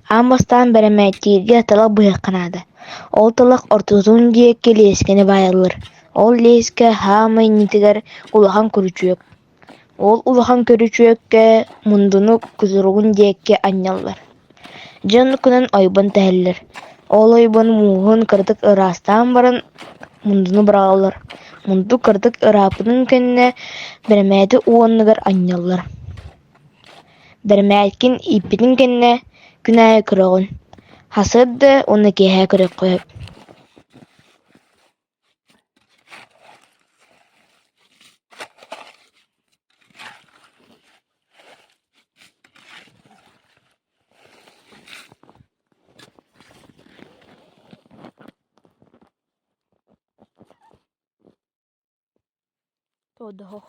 Амастан бәрәмәтиирге тылак быйаққанады. Ол тылак ортузун диек лескені байылыр. Ол леске хаамай нитигер улахан көрүчүөк. Ол улахан көрүчүөкке мундуну кузуругун диекке анняллар. Дьон күнөн ойбон тәһэллэр. Ол ойбон муухун кырдык ырастаан баран мундуну быраалар. Мунду кырдык ырааппытын кэннэ бэрэмээти уонныгар анняллар. Бэрэмээткин иппитин кэннэ күнээһэ кыроҕун. Хасыыр да уонна киэһэ көрөк коһуп. Тодоһо.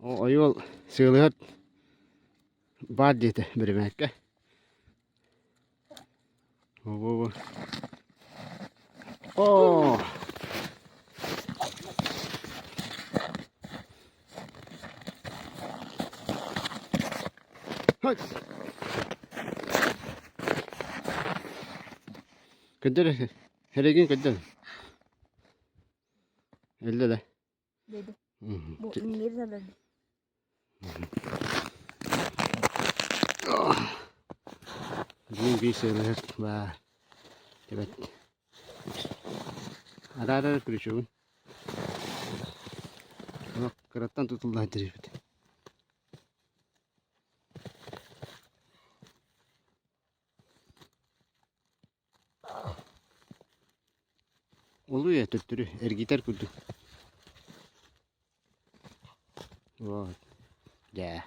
O ayol sığılır bad dedi birimekke. O. Oh. Hadi. Kadir heregin kadir. Elde de. Dedi. Bu İngilizce dedi. Bugün bir sığılır var. Evet. Ara kırışıyorsun. Bak kırattan tutuldu direkt. Oluyor ya tüttürü. Ergiter kurdu. Vay. Ya.